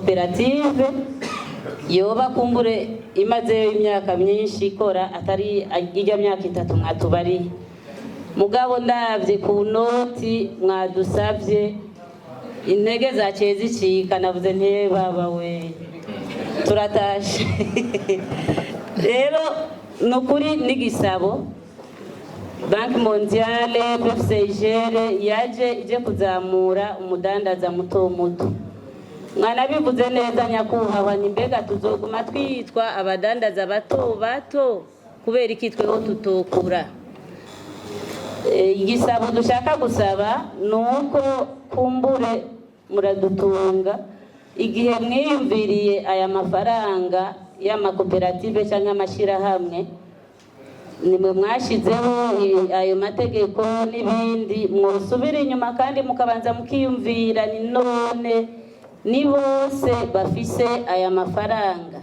koperative yoba kumbure imaze imyaka myinshi ikora atari ijya myaka 3 mwatubari mugabo ndavye ku noti mwadusavye intege zaciye zicika navuze nte baba we turatashe rero nukuri n'igisabo Banki Mondiale PFCGR yaje ije kuzamura umudandaza muto muto mwana bivuze neza nyakubahwa ni mbega tuzoguma twitwa abadandaza bato bato kubera ikitweho tutokura igisabo dushaka gusaba nuko kumbure muradutunga igihe mwiyumviriye aya mafaranga y'amakoperative cyangwa amashirahamwe nimwe mwashizeho ayo mategeko n'ibindi mwosubira inyuma kandi mukabanza mukiyumvira ni none ni bose bafise aya mafaranga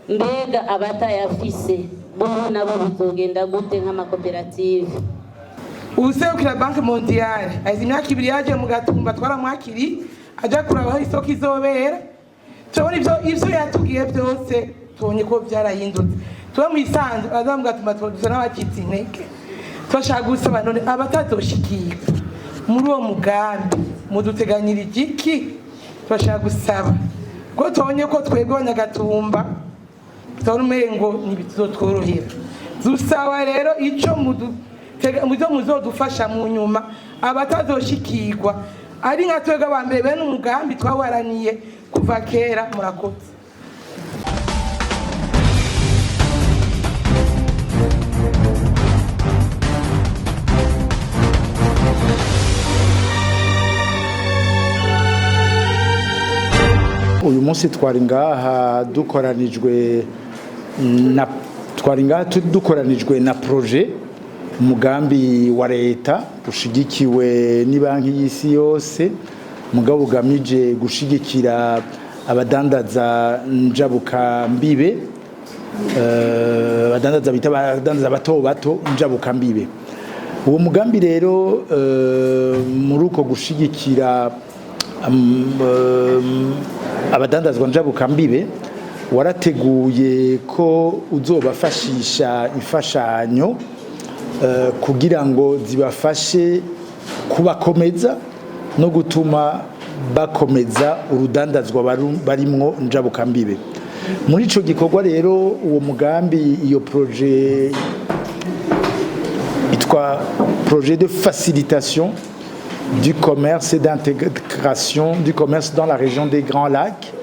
mbega abatayafise bo nabo bizogenda gute nk'amakoperative ubuserukira Banki Mondiale azi imyaka 2 yaje mu Gatumba twaramwakiri aja kurabaho isoko izobera tubona ivyo yatubwiye byose tubonye ko byarahindutse tuba mu isanzwe azamuga tumatwuza n'abakitsi intege twashaka gusaba none abatazoshikira muri uwo mugambi muduteganyira igiki twashaka gusaba ko tubonye ko twebwe Nyagatumba tubona umengo ntibizotworohera dusaba rero ico muzodufasha mu nyuma abatazoshikirwa ari nka twebwe abambere bene umugambi twawaraniye kuva kera murakoze. Uyu munsi twari ngaha dukoranijwe na projet umugambi wa leta ushigikiwe ni banki y'isi yose mugabo ugamije gushigikira abadandaza njabuka mbibe abadandaza bato bato njabuka mbibe. Uwo mugambi rero muri uko gushigikira abadandazwa njabuka mbibe warateguye ko uzobafashisha imfashanyo kugira ngo zibafashe kubakomeza no gutuma bakomeza urudandazwa barimwo njabuka mbibe. Muri ico gikorwa rero uwo mugambi iyo projet itwa projet de facilitation du commerce et d'intégration du commerce dans la région des Grands Lacs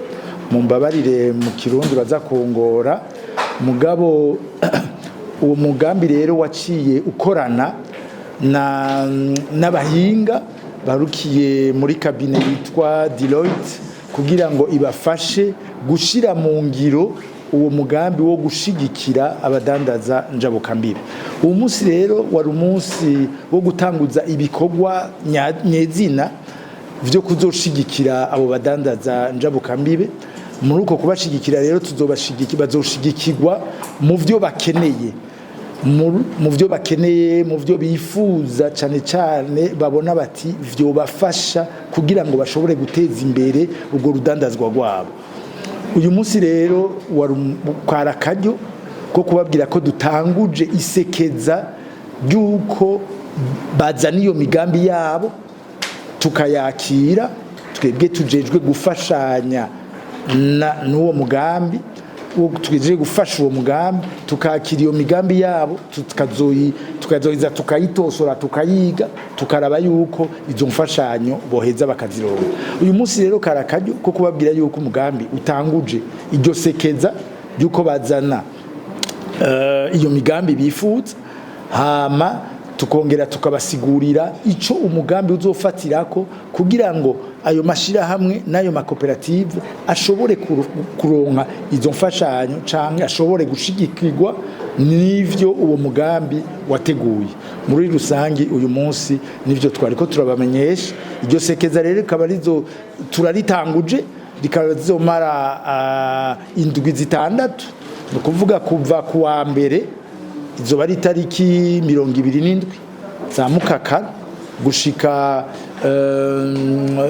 mumbabarire mu Kirundi baza kongora mugabo uwo mugambi rero waciye ukorana n'abahinga barukiye muri kabine yitwa Deloitte kugira ngo ibafashe gushira mu ngiro uwo mugambi wo gushigikira abadandaza njabuka mbibe. Uwo munsi rero wari umunsi wo gutanguza ibikorwa nyezina vyo kuzoshigikira abo badandaza njabuka mbibe. Muri uko kubashigikira rero bazoshigikirwa mu vyo bakeneye mu vyo bifuza cyane cyane babona bati vyo bafasha kugira ngo bashobore guteza imbere ubwo rudandazwa rwabo. Uyu munsi rero kwara akaryo ko kubabwira ko dutanguje isekeza ry'uko bazana iyo migambi yabo tukayakira twebwe tujejwe gufashanya n'uwo mugambi tugejeje gufasha uwo mugambi tukakira iyo migambi yabo tukazoyiza tukayitosora tukayiga tukaraba yuko izo mfashanyo boheza bakazironka. Uyu munsi rero karakaryo ko kubabwira yuko umugambi utanguje iryo sekeza yuko bazana iyo migambi bifuza hama tukongera tukabasigurira ico umugambi uzofatirako kugira ngo ayo mashira hamwe nayo makoperative ashobore kuronka izo mfashanyo canke ashobore gushigikirwa n'ivyo uwo mugambi wateguye. Muri rusangi uyu munsi nivyo twariko turabamenyesha iryo sekeza rero kaba rizo turaritanguje rikazomara indwi zitandatu no kuvuga kuva kuwa mbere izoba ari tariki 27 za Mukakara gushika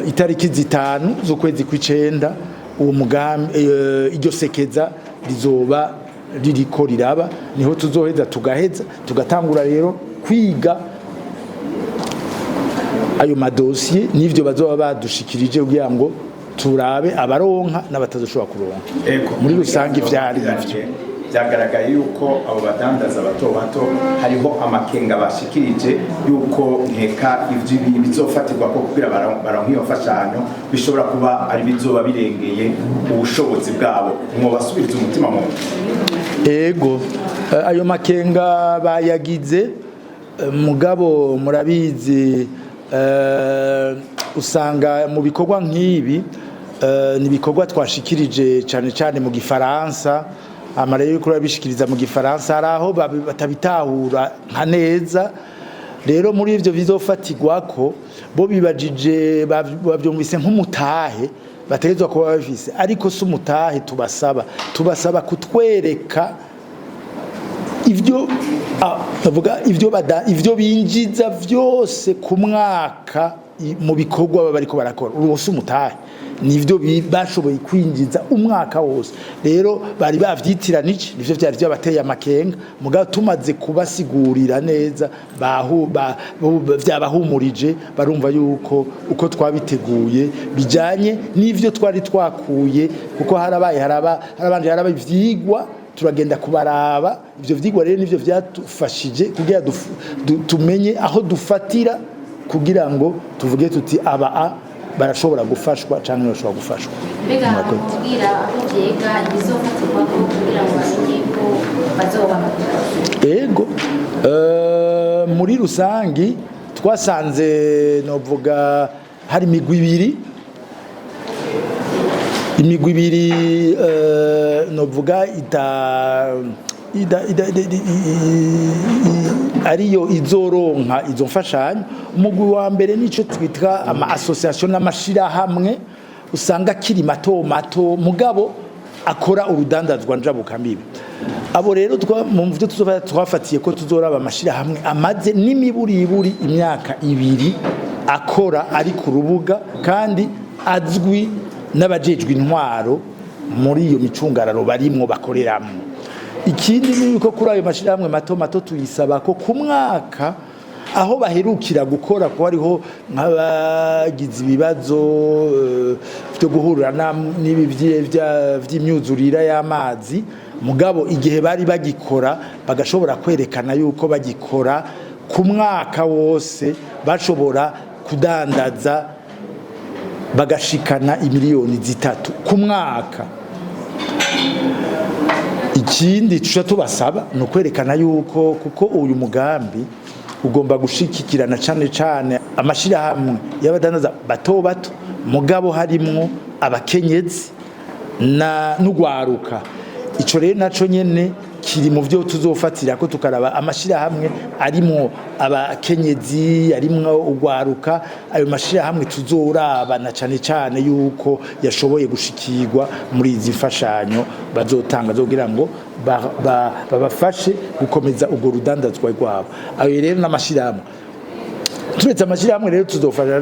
itariki zitanu z'ukwezi kw'icenda uwo mugambi iryo sekeza rizoba ririko riraba, niho tuzoheza tugatangura rero kwiga ayo madosiye n'ivyo bazoba badushikirije kugira ngo turabe abaronka n'abatazoshobora kuronka. Muri rusange vyari ivyo byagaragaye yuko abo badandaza bato hariho amakenga bashikirije yuko nkeka ivyo bizofatirwa ko kugira baronka iyo mfashanyo bishobora kuba ari bizoba birengeye ubushobozi bwabo, mwobasubiriza umutima mu ego. Ayo makenga bayagize mugabo murabizi, usanga mu bikorwa nk'ibi ni bikorwa twashikirije cyane mu Gifaransa, amara yuko babishikiriza mu Gifaransa hari aho batabitahura nka neza. Rero muri ivyo bizofatirwako bo bibajije bavyumvise nk'umutahe bategezwa kuba bafise, ariko si umutahe tubasaba kutwereka ivyo binjiza vyose ku mwaka mu bikorwa bariko barakora. Uwo si umutahe, nivyo bashoboye kwinjiza umwaka wose. Rero bari bavyitiranije, nivyo vyari vyabateye amakenga, mugabo tumaze kubasigurira neza vyabahumurije, barumva yuko uko twabiteguye bijanye n'ivyo twari twakuye, kuko harabanje ivyigwa turagenda kubaraba. Ivyo vyigwa rero nivyo vyadufashije kugira tumenye aho dufatira kugira ngo tuvuge tuti aba barashobora gufashwa cyangwa barashobora gufashwa. Mbega kugira byega bizofatirwa kugira ngo bamenye ko bazoba. Ego muri rusangi twasanze novuga hari imigwi ibiri novuga ariyo izoronka izo mfashanyo. Umugwi wa mbere nico twitwa ama association n'amashirahamwe usanga kiri mato mugabo akora urudandazwa njabukambibi. Abo rero mu byo twafatiye ko tuzoraba amashirahamwe amaze n'imiburiburi imyaka 2 akora ari ku rubuga kandi azwi n'abajejwe intwaro muri iyo micungararo barimwo bakoreramwo. Ikindi ni uko kuri ayo mashirahamwe mato tuyisaba ko ku mwaka aho baherukira gukora ko hariho nk'abagize ibibazo byo guhurira n'ibi vy'imyuzurira y'amazi, mugabo igihe bari bagikora bagashobora kwerekana yuko bagikora ku mwaka wose bashobora kudandaza bagashikana imiliyoni 3 ku mwaka. Ikindi tuca tubasaba no kwerekana yuko kuko uyu mugambi ugomba gushikikirana cane amashirahamwe y'abadandaza bato mugabo harimwo abakenyezi n'ugwaruka. Ico rero naco nyene kiri mu byo tuzofatira ko tukaraba amashirahamwe arimwo abakenyezi, arimwo ugwaruka. Ayo mashirahamwe tuzoraba na cane yuko yashoboye gushikirwa muri izi mfashanyo bazotanga zogira ngo babafashe gukomeza ubwo rudandazwa rwabo. Ayo rero n'amashirahamwe turetse amashirahamwe rero tuzofasha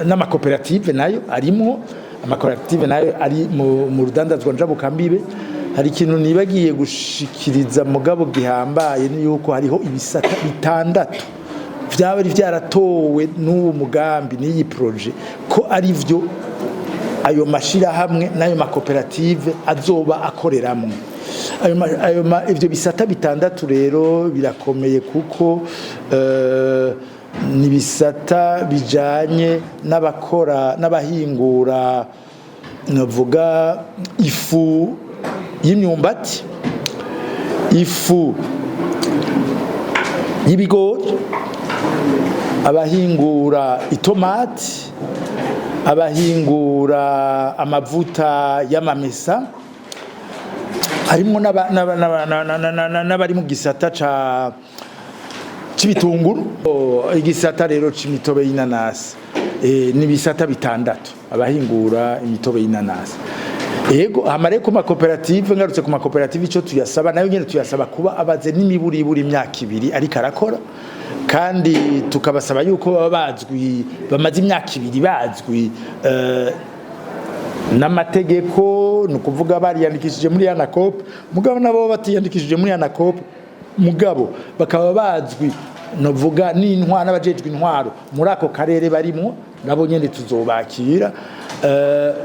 n'amakoperative nayo arimwo. Amakoperative nayo ari mu rudandazwa njabukambibe. Hari ikintu nibagiye gushikiriza mugabo gihambaye ni yuko hariho ibisata 6 vyabari vyaratowe n'uwo mugambi n'iyi projet ko ari vyo ayo mashirahamwe n'ayo makoperative azoba akoreramwe. Ivyo bisata 6 rero birakomeye kuko ni bisata bijanye n'abakora n'abahingura navuga ifu y'imyumbati, ifu y'ibigori, abahingura itomati, abahingura amavuta y'amamesa, harimo n'abari mu gisata c'ibitunguru, igisata rero c'imitobe y'inanasi. N'ibisata 6 abahingura imitobe y'inanasi. Ego hamare ku makoperative, ngarutse ku makoperative ico tuyasaba nayo nyene tuyasaba kuba abaze n'imiburiburi imyaka 2 ariko arakora, kandi tukabasaba yuko baba bazwi bamaze imyaka 2 bazwi n'amategeko ni ukuvuga bariyandikishije muri ANACOP mugabo nabo batiyandikishije muri ANACOP mugabo bakaba bazwi novuga n'intwaro n'abajejwe intwaro muri ako karere barimo nabo nyene tuzobakira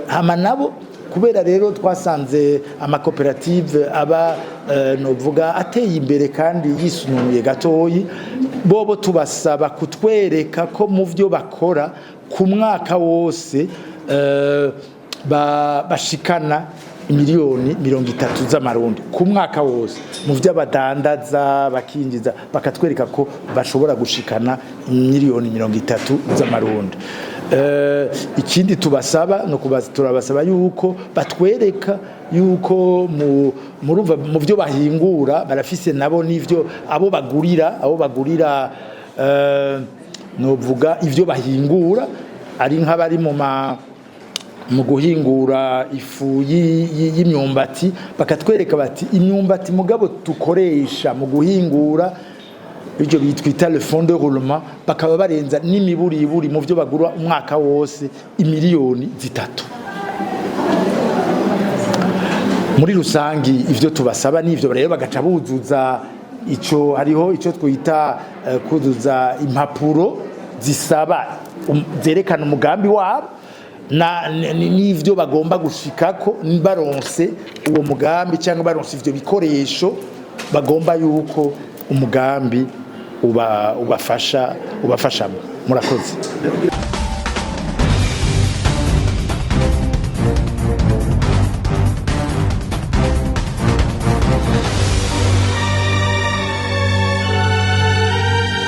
hama nabo kubera rero twasanze amakoperative aba novuga ateye imbere kandi yisunuye gatoyi bobo tubasaba kutwereka ko mu byo bakora ku mwaka wose bashikana miliyoni 30 z'amarundi ku mwaka wose mu byo badandaza bakinjiza bakatwereka ko bashobora gushikana miliyoni 30 z'amarundi. Ikindi tubasaba no turabasaba yuko batwereka yuko mu byo bahingura barafise nabo n'ivyo abo bagurira novuga ivyo bahingura ari nk'abari mu guhingura ifu y'imyumbati bakatwereka bati imyumbati mugabo tukoresha mu guhingura ibyo bitwita le fond de roulement bakaba barenza n'imiburiburi mu byo bagura umwaka wose imiliyoni 3 muri rusangi ivyo tubasaba n'ivyo rero bagaca buzuza ico hariho ico twita kuzuza impapuro zisaba zerekana umugambi wabo n'ivyo bagomba gushikako baronse uwo mugambi cyangwa baronse ivyo bikoresho bagomba yuko umugambi ubafasha murakoze.